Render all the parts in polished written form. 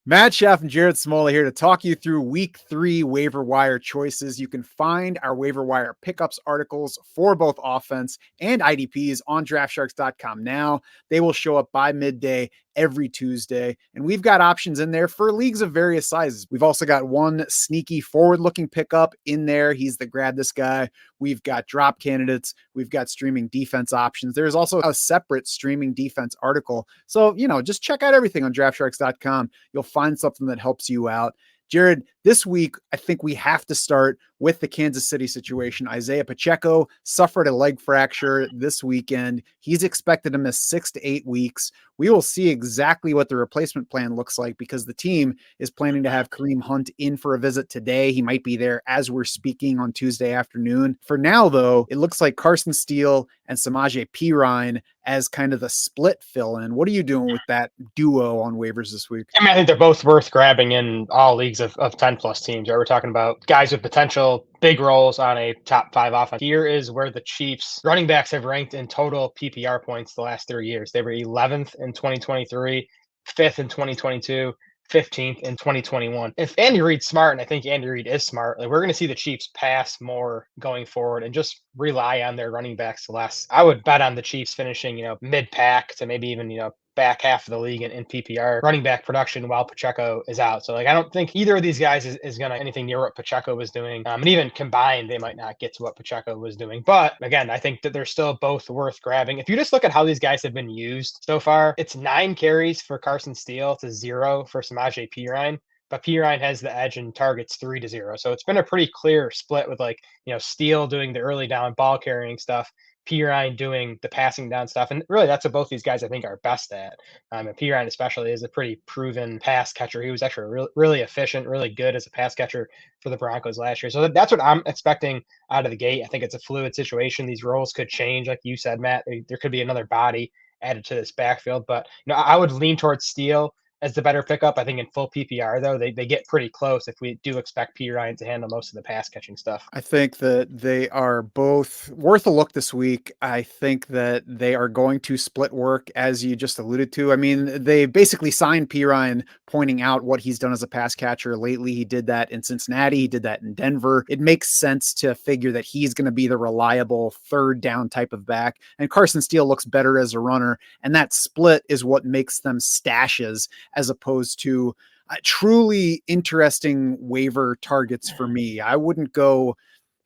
Matt Schaff and Jared Smola here to talk you through week 3 waiver wire choices. You can find our waiver wire pickups articles for both offense and IDPs on draftsharks.com now. They will show up by midday every Tuesday. And we've got options in there for leagues of various sizes. We've also got one sneaky forward-looking pickup in there. He's the grab this guy. We've got drop candidates. We've got streaming defense options. There's also a separate streaming defense article. So, just check out everything on draftsharks.com. You'll find something that helps you out. Jared, this week, I think we have to start with the Kansas City situation. Isiah Pacheco suffered a leg fracture this weekend. He's expected to miss 6 to 8 weeks. We will see exactly what the replacement plan looks like because the team is planning to have Kareem Hunt in for a visit today. He might be there as we're speaking on Tuesday afternoon. For now, though, it looks like Carson Steele and Samaje Perine as kind of the split fill-in. What are you doing with that duo on waivers this week? I think they're both worth grabbing in all leagues of 10-plus teams. Right? We're talking about guys with potential big roles on a top 5 offense. Here is where the Chiefs running backs have ranked in total PPR points the last 3 years. They were 11th in 2023, 5th in 2022, 15th in 2021. If Andy Reid's smart, and I think Andy Reid is smart, we're going to see the Chiefs pass more going forward and just rely on their running backs less. I would bet on the Chiefs finishing, mid-pack to maybe even, back half of the league in PPR running back production while Pacheco is out. So I don't think either of these guys is going to anything near what Pacheco was doing. And even combined, they might not get to what Pacheco was doing. But again, I think that they're still both worth grabbing. If you just look at how these guys have been used so far, it's 9 carries for Carson Steele to 0 for Samaje Perine. But Perine has the edge and targets 3 to 0. So it's been a pretty clear split with Steele doing the early down ball carrying stuff, Perine doing the passing down stuff. And really, that's what both these guys, I think, are best at. And Perine especially is a pretty proven pass catcher. He was actually really efficient, really good as a pass catcher for the Broncos last year. So that's what I'm expecting out of the gate. I think it's a fluid situation. These roles could change. Like you said, Matt, there could be another body added to this backfield. But I would lean towards Steele as the better pickup. I think in full PPR, though, they get pretty close if we do expect Perine to handle most of the pass catching stuff. I think that they are both worth a look this week. I think that they are going to split work, as you just alluded to. I mean, they basically signed Perine pointing out what he's done as a pass catcher lately. He did that in Cincinnati. He did that in Denver. It makes sense to figure that he's going to be the reliable third down type of back. And Carson Steele looks better as a runner. And that split is what makes them stashes as opposed to truly interesting waiver targets for me. I wouldn't go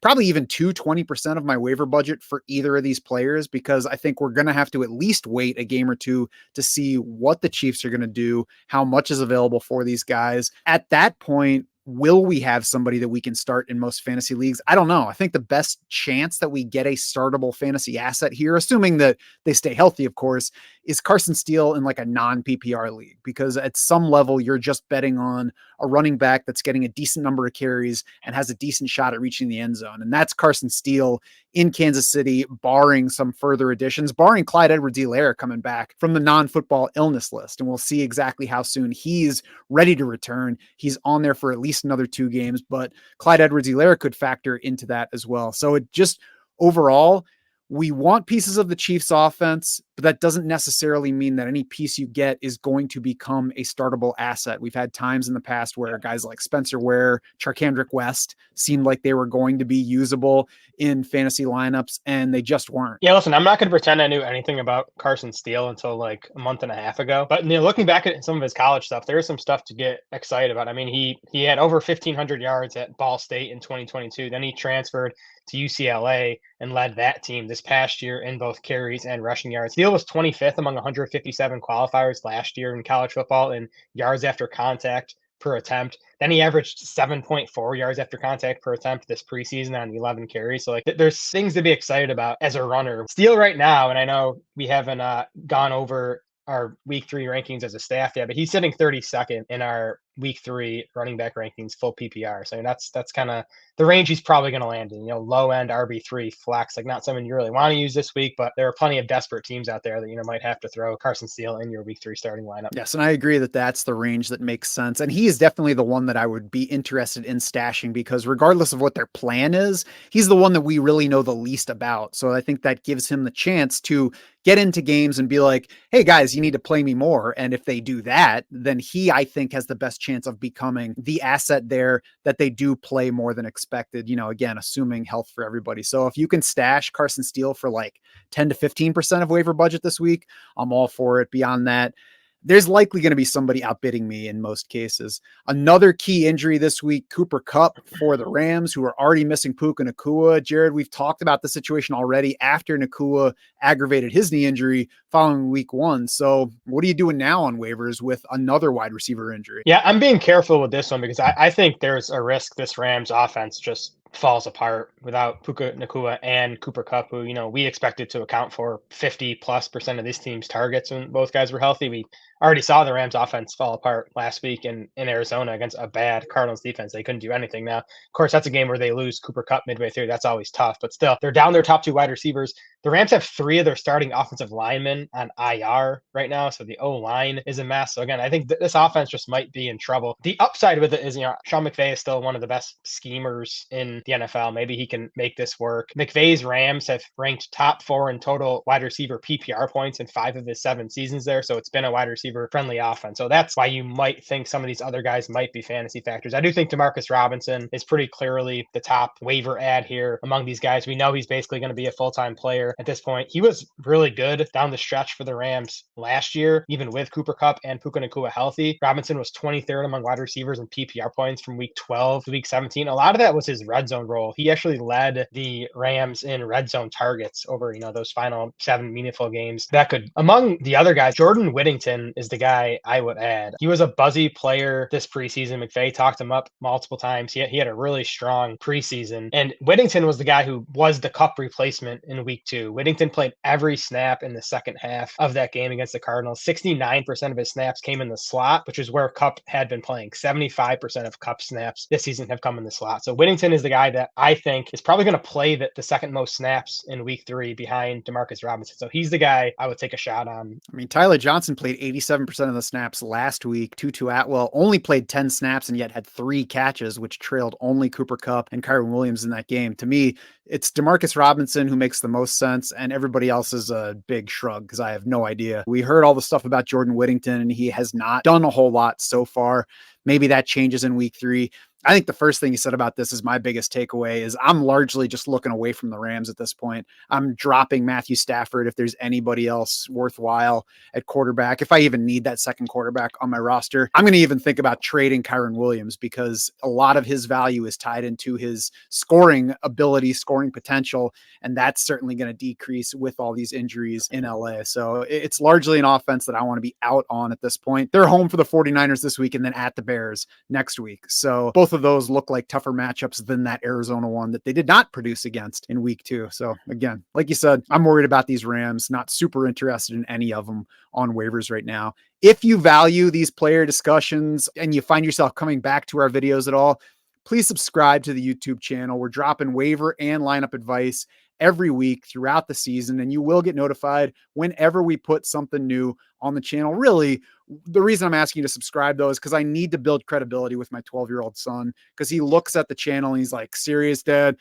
probably even 20% of my waiver budget for either of these players because I think we're going to have to at least wait a game or two to see what the Chiefs are going to do, how much is available for these guys. At that point, will we have somebody that we can start in most fantasy leagues? I don't know. I think the best chance that we get a startable fantasy asset here, assuming that they stay healthy, of course, is Carson Steele in a non-PPR league, because at some level you're just betting on a running back that's getting a decent number of carries and has a decent shot at reaching the end zone. And that's Carson Steele in Kansas City, barring some further additions, barring Clyde Edwards-Helaire coming back from the non-football illness list. And we'll see exactly how soon he's ready to return. He's on there for at least another 2 games, but Clyde Edwards-Helaire could factor into that as well. So it just overall, we want pieces of the Chiefs offense, but that doesn't necessarily mean that any piece you get is going to become a startable asset. We've had times in the past where guys like Spencer Ware, Charkandrick West seemed like they were going to be usable in fantasy lineups, and they just weren't. Yeah, listen, I'm not going to pretend I knew anything about Carson Steele until a month and a half ago. But looking back at some of his college stuff, there is some stuff to get excited about. I mean, he had over 1,500 yards at Ball State in 2022. Then he transferred to UCLA and led that team this past year in both carries and rushing yards. Steele was 25th among 157 qualifiers last year in college football in yards after contact per attempt. Then he averaged 7.4 yards after contact per attempt this preseason on 11 carries. So there's things to be excited about as a runner. Steele right now, and I know we haven't gone over our week 3 rankings as a staff yet, but he's sitting 32nd in our week 3 running back rankings, full PPR. So that's kind of the range he's probably going to land in. Low end RB3 flex, like not something you really want to use this week, but there are plenty of desperate teams out there that might have to throw Carson Steele in your week 3 starting lineup. Yes, and I agree that that's the range that makes sense. And he is definitely the one that I would be interested in stashing, because regardless of what their plan is, he's the one that we really know the least about. So I think that gives him the chance to get into games and be like, hey guys, you need to play me more. And if they do that, then he, I think, has the best chance of becoming the asset there that they do play more than expected, again, assuming health for everybody. So if you can stash Carson Steele for like 10 to 15% of waiver budget this week, I'm all for it. Beyond that, there's likely going to be somebody outbidding me in most cases. Another key injury this week, Cooper Kupp for the Rams, who are already missing Puka Nacua. Jared, we've talked about the situation already after Nacua aggravated his knee injury following week 1. So what are you doing now on waivers with another wide receiver injury? Yeah, I'm being careful with this one because I think there's a risk this Rams offense just falls apart without Puka Nacua and Cooper Kupp, who, we expected to account for 50+% of this team's targets when both guys were healthy. We already saw the Rams offense fall apart last week in Arizona against a bad Cardinals defense. They couldn't do anything. Now, of course, that's a game where they lose Cooper Kupp midway through. That's always tough, but still, they're down their top 2 wide receivers. The Rams have 3 of their starting offensive linemen on IR right now, so the O-line is a mess. So again, I think this offense just might be in trouble. The upside with it is, Sean McVay is still one of the best schemers in the NFL. Maybe he can make this work. McVay's Rams have ranked top 4 in total wide receiver PPR points in 5 of his 7 seasons there, so it's been a wide receiver friendly offense. So that's why you might think some of these other guys might be fantasy factors. I do think Demarcus Robinson is pretty clearly the top waiver ad here among these guys. We know he's basically going to be a full-time player at this point. He was really good down the stretch for the Rams last year, even with Cooper Kupp and Puka Nacua healthy. Robinson was 23rd among wide receivers in PPR points from week 12 to week 17. A lot of that was his red zone role. He actually led the Rams in red zone targets over, those final 7 meaningful games. Among the other guys, Jordan Whittington is the guy I would add. He was a buzzy player this preseason. McVay talked him up multiple times. He had a really strong preseason. And Whittington was the guy who was the Kupp replacement in week 2. Whittington played every snap in the second half of that game against the Cardinals. 69% of his snaps came in the slot, which is where Kupp had been playing. 75% of Kupp snaps this season have come in the slot. So Whittington is the guy that I think is probably going to play the second most snaps in week 3 behind Demarcus Robinson. So he's the guy I would take a shot on. I mean, Tyler Johnson played 87% of the snaps last week. Tutu Atwell only played 10 snaps and yet had 3 catches, which trailed only Cooper Kupp and Kyren Williams in that game. To me, it's Demarcus Robinson who makes the most sense, and everybody else is a big shrug because I have no idea. We heard all the stuff about Jordan Whittington, and he has not done a whole lot so far. Maybe that changes in week 3. I think the first thing you said about this is my biggest takeaway is I'm largely just looking away from the Rams at this point. I'm dropping Matthew Stafford if there's anybody else worthwhile at quarterback. If I even need that second quarterback on my roster, I'm going to even think about trading Kyren Williams because a lot of his value is tied into his scoring ability, scoring potential, and that's certainly going to decrease with all these injuries in LA. So it's largely an offense that I want to be out on at this point. They're home for the 49ers this week and then at the Bears next week. So both of those look like tougher matchups than that Arizona one that they did not produce against in week 2. So again, like you said, I'm worried about these Rams, not super interested in any of them on waivers right now. If you value these player discussions and you find yourself coming back to our videos at all, please subscribe to the YouTube channel. We're dropping waiver and lineup advice every week throughout the season, and you will get notified whenever we put something new on the channel. Really, the reason I'm asking you to subscribe, though, is because I need to build credibility with my 12-year-old son, because he looks at the channel and he's like, serious, Dad?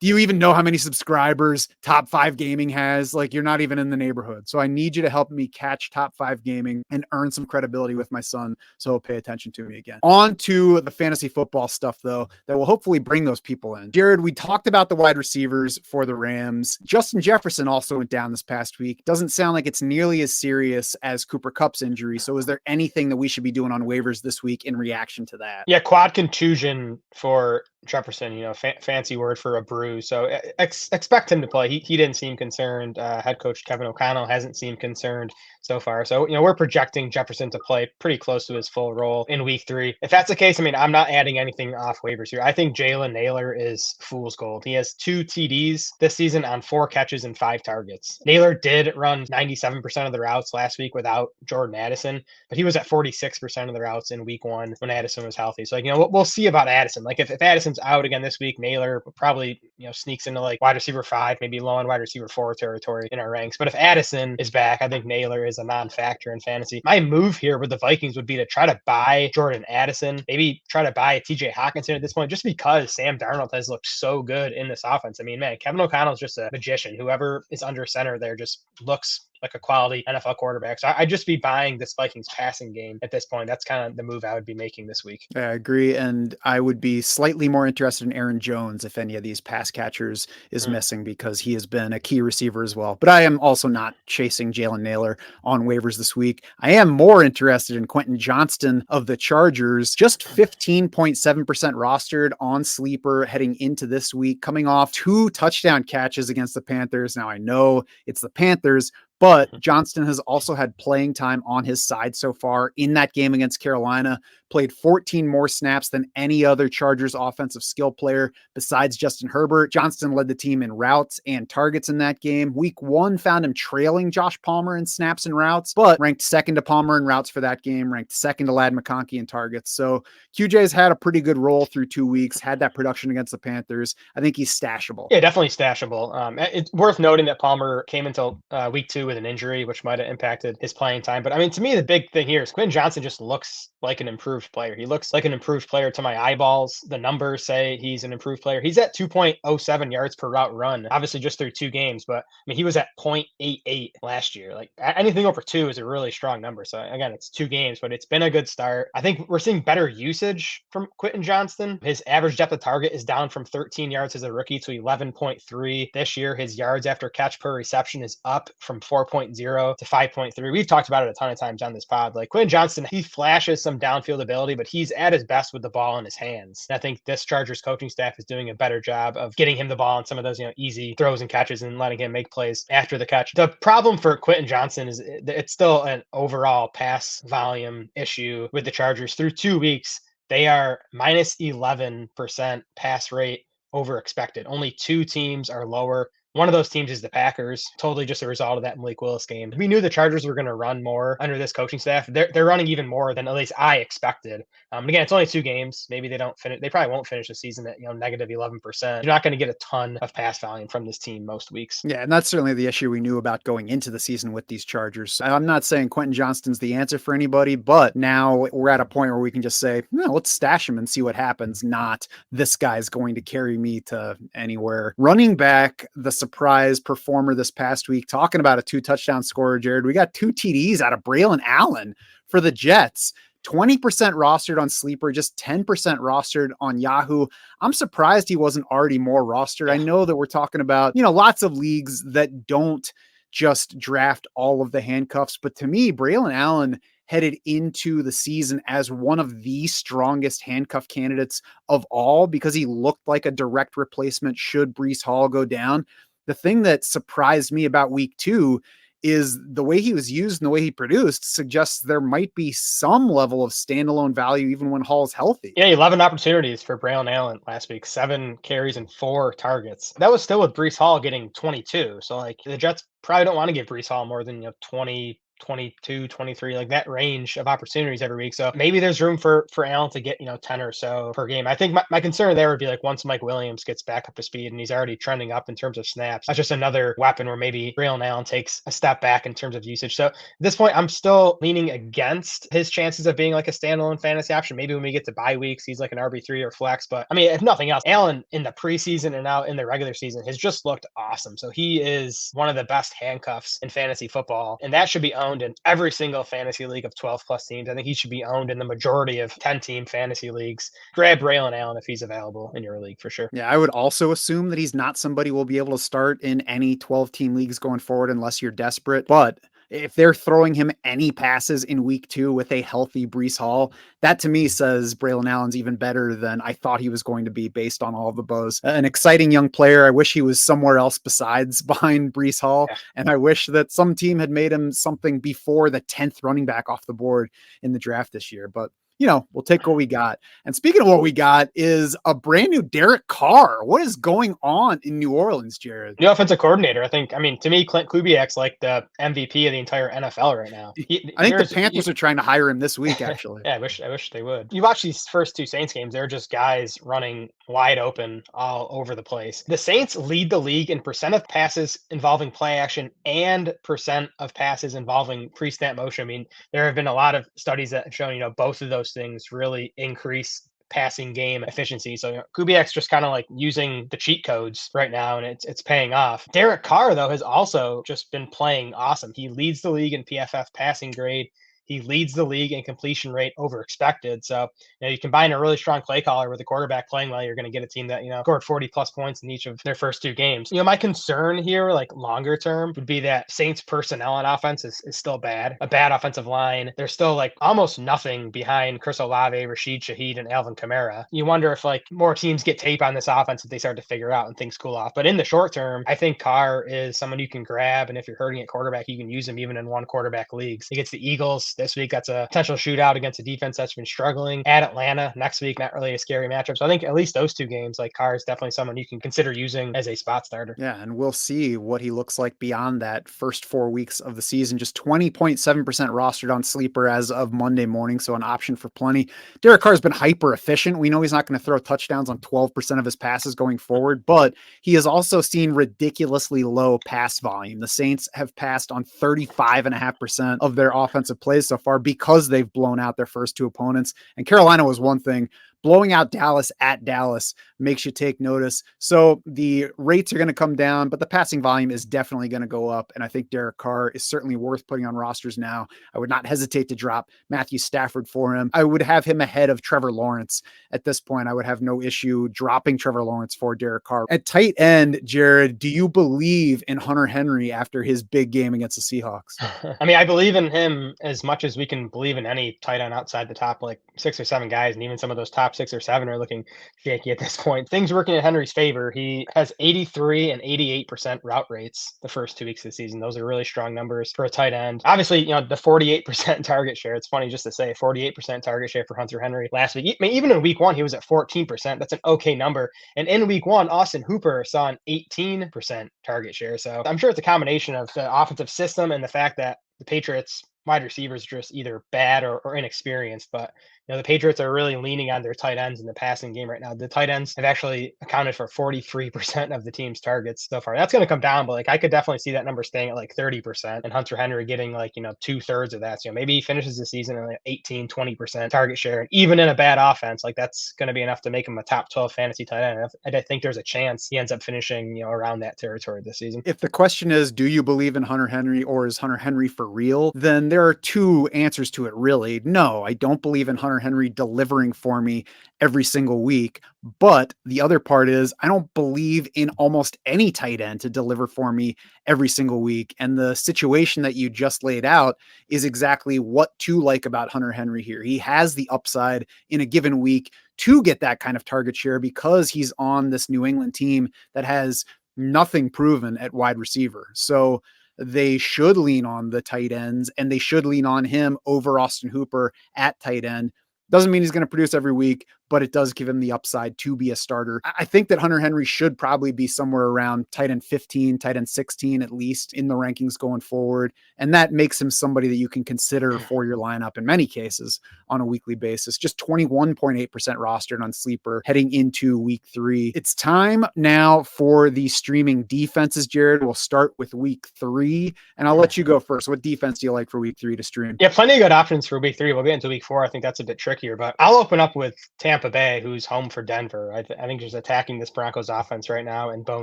Do you even know how many subscribers Top 5 Gaming has? Like, you're not even in the neighborhood. So I need you to help me catch Top 5 Gaming and earn some credibility with my son so he'll pay attention to me again. On to the fantasy football stuff, though, that will hopefully bring those people in. Jared, we talked about the wide receivers for the Rams. Justin Jefferson also went down this past week. Doesn't sound like it's nearly as serious as Cooper Kupp's injury. So is there anything that we should be doing on waivers this week in reaction to that? Yeah, quad contusion for Jefferson, fancy word for a bruise bruise. So expect him to play. He didn't seem concerned. Head coach Kevin O'Connell hasn't seemed concerned so far. So, we're projecting Jefferson to play pretty close to his full role in week 3. If that's the case, I'm not adding anything off waivers here. I think Jalen Naylor is fool's gold. He has 2 TDs this season on 4 catches and 5 targets. Naylor did run 97% of the routes last week without Jordan Addison, but he was at 46% of the routes in week 1 when Addison was healthy. So, we'll see about Addison. Like if Addison's out again this week, Naylor probably, sneaks into like wide receiver 5, maybe low on wide receiver 4 territory in our ranks. But if Addison is back, I think Naylor is a non-factor in fantasy. My move here with the Vikings would be to try to buy Jordan Addison, maybe try to buy TJ Hawkinson at this point, just because Sam Darnold has looked so good in this offense. Kevin O'Connell's just a magician. Whoever is under center there just looks like a quality NFL quarterback. So I'd just be buying this Vikings passing game at this point. That's kind of the move I would be making this week. I agree. And I would be slightly more interested in Aaron Jones if any of these pass catchers is missing, because he has been a key receiver as well. But I am also not chasing Jalen Naylor on waivers this week. I am more interested in Quentin Johnston of the Chargers, just 15.7% rostered on Sleeper heading into this week, coming off 2 touchdown catches against the Panthers. Now I know it's the Panthers, but Johnston has also had playing time on his side so far in that game against Carolina, played 14 more snaps than any other Chargers offensive skill player besides Justin Herbert. Johnston led the team in routes and targets in that game. Week 1 found him trailing Josh Palmer in snaps and routes, but ranked second to Palmer in routes for that game, ranked second to Ladd McConkey in targets. So QJ's had a pretty good role through 2 weeks, had that production against the Panthers. I think he's stashable. Yeah, definitely stashable. It's worth noting that Palmer came until week 2 with an injury, which might have impacted his playing time. But to me, the big thing here is Quentin Johnston just looks like an improved player. He looks like an improved player to my eyeballs. The numbers say he's an improved player. He's at 2.07 yards per route run, obviously just through 2 games, but he was at 0.88 last year. Like anything over 2 is a really strong number. So again, it's 2 games, but it's been a good start. I think we're seeing better usage from Quentin Johnston. His average depth of target is down from 13 yards as a rookie to 11.3 this year. His yards after catch per reception is up from 4.0 to 5.3. We've talked about it a ton of times on this pod. Like Quentin Johnston, he flashes some downfield ability, but he's at his best with the ball in his hands. And I think this Chargers coaching staff is doing a better job of getting him the ball on some of those, easy throws and catches and letting him make plays after the catch. The problem for Quentin Johnston is it's still an overall pass volume issue with the Chargers. Through 2 weeks, they are minus 11% pass rate over expected. Only 2 teams are lower. One of those teams is the Packers, totally just a result of that Malik Willis game. We knew the Chargers were going to run more under this coaching staff. They're running even more than at least I expected. And again, it's only 2 games. Maybe they don't finish. They probably won't finish the season at negative 11%. You're not going to get a ton of pass volume from this team most weeks. Yeah, and that's certainly the issue we knew about going into the season with these Chargers. I'm not saying Quentin Johnston's the answer for anybody, but now we're at a point where we can just say, no, let's stash him and see what happens. Not this guy's going to carry me to anywhere. Running back, the surprise performer this past week, talking about a 2 touchdown scorer, Jared, we got 2 TDs out of Braelon Allen for the Jets. 20% rostered on Sleeper, just 10% rostered on Yahoo. I'm surprised he wasn't already more rostered. I know that we're talking about, lots of leagues that don't just draft all of the handcuffs, but to me, Braelon Allen headed into the season as one of the strongest handcuff candidates of all, because he looked like a direct replacement should Breece Hall go down. The thing that surprised me about week 2 is the way he was used and the way he produced suggests there might be some level of standalone value even when Hall's healthy. Yeah, 11 opportunities for Braelon Allen last week, 7 carries and 4 targets. That was still with Breece Hall getting 22. So the Jets probably don't want to give Breece Hall more than 20, 22, 23, like that range of opportunities every week. So maybe there's room for Allen to get, 10 or so per game. I think my concern there would be once Mike Williams gets back up to speed and he's already trending up in terms of snaps, that's just another weapon where maybe Braelon Allen takes a step back in terms of usage. So at this point, I'm still leaning against his chances of being a standalone fantasy option. Maybe when we get to bye weeks, he's an RB3 or flex. But if nothing else, Allen in the preseason and now in the regular season has just looked awesome. So he is one of the best handcuffs in fantasy football, and that should be owned in every single fantasy league of 12 plus teams. I think he should be owned in the majority of 10 team fantasy leagues. Grab Braelon Allen if he's available in your league for sure. Yeah, I would also assume that he's not somebody we'll be able to start in any 12 team leagues going forward unless you're desperate. But if they're throwing him any passes in week 2 with a healthy Breece Hall, that to me says Braelon Allen's even better than I thought he was going to be based on all of the buzz. An exciting young player. I wish he was somewhere else besides behind Breece Hall. Yeah. And I wish that some team had made him something before the 10th running back off the board in the draft this year. But we'll take what we got. And speaking of what we got is a brand new Derek Carr. What is going on in New Orleans, Jared? New offensive coordinator. To me, Clint Kubiak's like the MVP of the entire NFL right now. I think the Panthers are trying to hire him this week, actually. Yeah, I wish they would. You watch these first 2 Saints games, they're just guys running wide open all over the place. The Saints lead the league in percent of passes involving play action and percent of passes involving pre-snap motion. I mean, there have been a lot of studies that have shown, both of those things really increase passing game efficiency. So Kubiak's just kind of like using the cheat codes right now, and it's paying off. Derek Carr, though, has also just been playing awesome. He leads the league in PFF passing grade. He leads the league in completion rate over expected. So, you combine a really strong play caller with a quarterback playing well, you're going to get a team that, scored 40 plus points in each of their first 2 games. My concern here, like longer term, would be that Saints personnel on offense is still bad. A bad offensive line. There's still like almost nothing behind Chris Olave, Rashid Shaheed, and Alvin Kamara. You wonder if like more teams get tape on this offense if they start to figure out and things cool off. But in the short term, I think Carr is someone you can grab. And if you're hurting at quarterback, you can use him even in 1 quarterback leagues. Against the Eagles this week, that's a potential shootout against a defense that's been struggling. At Atlanta next week, not really a scary matchup. So I think at least those 2 games, like Carr is definitely someone you can consider using as a spot starter. Yeah, and we'll see what he looks like beyond that first 4 weeks of the season. Just 20.7% rostered on Sleeper as of Monday morning, so an option for plenty. Derek Carr has been hyper efficient. We know he's not going to throw touchdowns on 12% of his passes going forward, but he has also seen ridiculously low pass volume. The Saints have passed on 35.5% of their offensive plays so far because they've blown out their first 2 opponents. And Carolina was one thing. Blowing out Dallas at Dallas makes you take notice. So the rates are going to come down, but the passing volume is definitely going to go up. And I think Derek Carr is certainly worth putting on rosters now. I would not hesitate to drop Matthew Stafford for him. I would have him ahead of Trevor Lawrence at this point. I would have no issue dropping Trevor Lawrence for Derek Carr. At tight end, Jared, do you believe in Hunter Henry after his big game against the Seahawks? I mean, I believe in him as much as we can believe in any tight end outside the top like 6 or 7 guys, and even some of those top 6 or 7 are looking shaky at this point. Things working in Henry's favor. He has 83 and 88% route rates the first 2 weeks of the season. Those are really strong numbers for a tight end. Obviously, the 48% target share. It's funny just to say 48% target share for Hunter Henry last week. I mean, even in week 1, he was at 14%. That's an okay number. And in week 1, Austin Hooper saw an 18% target share. So I'm sure it's a combination of the offensive system and the fact that the Patriots wide receivers are just either bad or inexperienced. But the Patriots are really leaning on their tight ends in the passing game right now. The tight ends have actually accounted for 43% of the team's targets so far. That's going to come down, but like I could definitely see that number staying at like 30% and Hunter Henry getting like, 2/3 of that. So maybe he finishes the season at like 18, 20% target share. And even in a bad offense, like that's going to be enough to make him a top 12 fantasy tight end. And I think there's a chance he ends up finishing, around that territory this season. If the question is, do you believe in Hunter Henry or is Hunter Henry for real? Then there are 2 answers to it, really. No, I don't believe in Hunter Henry delivering for me every single week. But the other part is I don't believe in almost any tight end to deliver for me every single week. And the situation that you just laid out is exactly what to like about Hunter Henry here. He has the upside in a given week to get that kind of target share because he's on this New England team that has nothing proven at wide receiver. So they should lean on the tight ends and they should lean on him over Austin Hooper at tight end. Doesn't mean he's going to produce every week, but it does give him the upside to be a starter. I think that Hunter Henry should probably be somewhere around tight end 15, tight end 16, at least in the rankings going forward. And that makes him somebody that you can consider for your lineup in many cases on a weekly basis. Just 21.8% rostered on Sleeper heading into week 3. It's time now for the streaming defenses, Jared. We'll start with week 3 and I'll let you go first. What defense do you like for week 3 to stream? Yeah, plenty of good options for week 3. We'll get into week 4. I think that's a bit trickier, but I'll open up with Tampa Tampa Bay, who's home for Denver. I think just attacking this Broncos offense right now, and Bo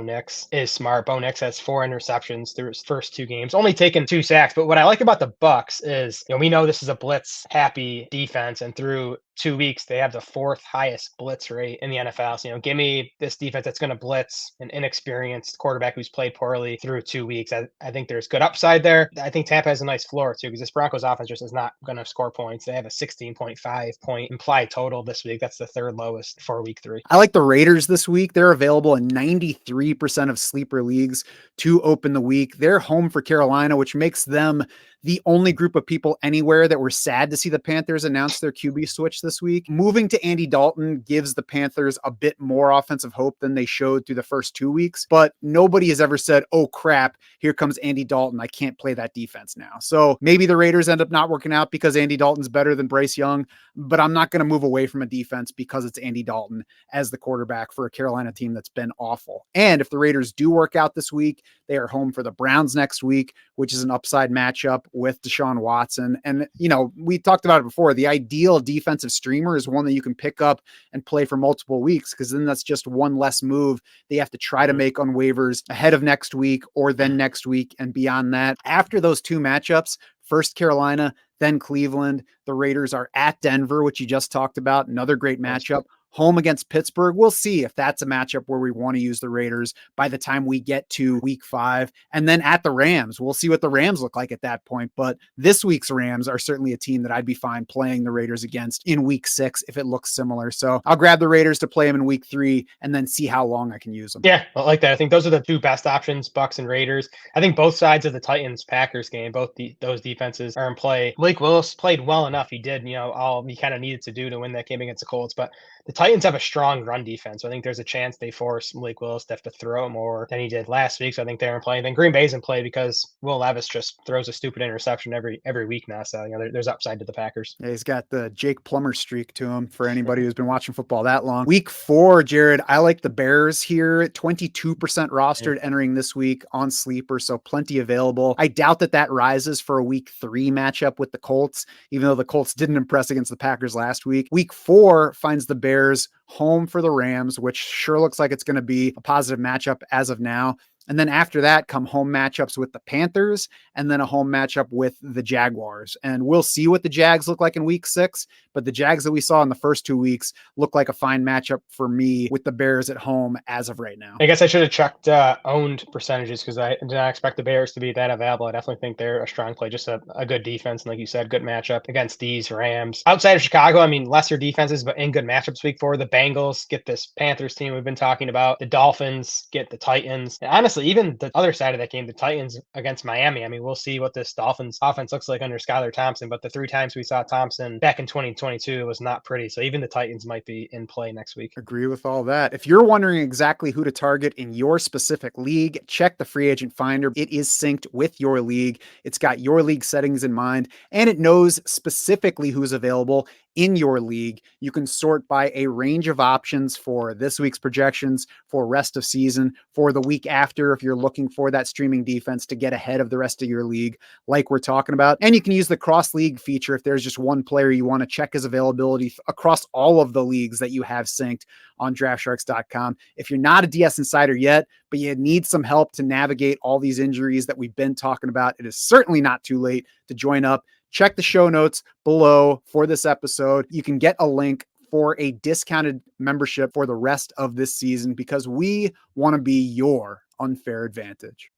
Nix is smart. Bo Nix has 4 interceptions through his first 2 games, only taken 2 sacks. But what I like about the Bucks is, we know this is a blitz happy defense, and through 2 weeks they have the 4th highest blitz rate in the NFL. So, give me this defense that's going to blitz an inexperienced quarterback who's played poorly through 2 weeks. I think there's good upside there. I think Tampa has a nice floor too, because this Broncos offense just is not going to score points. They have a 16.5 point implied total this week. That's the 3rd lowest for week 3. I like the Raiders this week. They're available in 93% of sleeper leagues to open the week. They're home for Carolina, which makes them the only group of people anywhere that were sad to see the Panthers announce their QB switch this week. Moving to Andy Dalton gives the Panthers a bit more offensive hope than they showed through the first 2 weeks, but nobody has ever said, oh crap, here comes Andy Dalton. I can't play that defense now. So maybe the Raiders end up not working out because Andy Dalton's better than Bryce Young, but I'm not going to move away from a defense because it's Andy Dalton as the quarterback for a Carolina team that's been awful. And if the Raiders do work out this week, they are home for the Browns next week, which is an upside matchup with Deshaun Watson. And, we talked about it before. The ideal defensive streamer is one that you can pick up and play for multiple weeks, because then that's just one less move they have to try to make on waivers ahead of next week or then next week and beyond that. After those 2 matchups, first Carolina, then Cleveland, the Raiders are at Denver, which you just talked about. Another great matchup. Home against Pittsburgh. We'll see if that's a matchup where we want to use the Raiders by the time we get to week 5. And then at the Rams, we'll see what the Rams look like at that point. But this week's Rams are certainly a team that I'd be fine playing the Raiders against in week 6 if it looks similar. So I'll grab the Raiders to play them in week 3 and then see how long I can use them. Yeah, I like that. I think those are the 2 best options, Bucks and Raiders. I think both sides of the Titans-Packers game, those defenses are in play. Blake Willis played well enough. He did, all he kind of needed to do to win that game against the Colts. But the Titans have a strong run defense. So I think there's a chance they force Blake Willis to have to throw more than he did last week. So I think they're in play. And then Green Bay's in play because Will Levis just throws a stupid interception every week now. So there's upside to the Packers. Yeah, he's got the Jake Plummer streak to him for anybody who's been watching football that long. Week 4, Jared, I like the Bears here. 22% rostered entering this week on Sleeper, so plenty available. I doubt that rises for a week 3 matchup with the Colts, even though the Colts didn't impress against the Packers last week. Week 4 finds the Bears home for the Rams, which sure looks like it's going to be a positive matchup as of now. And then after that come home matchups with the Panthers and then a home matchup with the Jaguars. And we'll see what the Jags look like in week 6, but the Jags that we saw in the first 2 weeks look like a fine matchup for me with the Bears at home as of right now. I guess I should have checked owned percentages, because I did not expect the Bears to be that available. I definitely think they're a strong play, just a good defense. And like you said, good matchup against these Rams. Outside of Chicago, lesser defenses, but in good matchups week 4. The Bengals get this Panthers team we've been talking about. The Dolphins get the Titans. And honestly, even the other side of that game, the Titans against Miami. We'll see what this Dolphins offense looks like under Skylar Thompson, but the 3 times we saw Thompson back in 2022, it was not pretty. So even the Titans might be in play next week. Agree with all that. If you're wondering exactly who to target in your specific league, check the free agent finder. It is synced with your league. It's got your league settings in mind, and it knows specifically who's available in your league. You can sort by a range of options for this week's projections, for rest of season, for the week after, if you're looking for that streaming defense to get ahead of the rest of your league, like we're talking about. And you can use the cross league feature if there's just one player you want to check his availability across all of the leagues that you have synced on draftsharks.com. If you're not a DS insider yet, but you need some help to navigate all these injuries that we've been talking about, it is certainly not too late to join up. Check the show notes below for this episode. You can get a link for a discounted membership for the rest of this season, because we want to be your unfair advantage.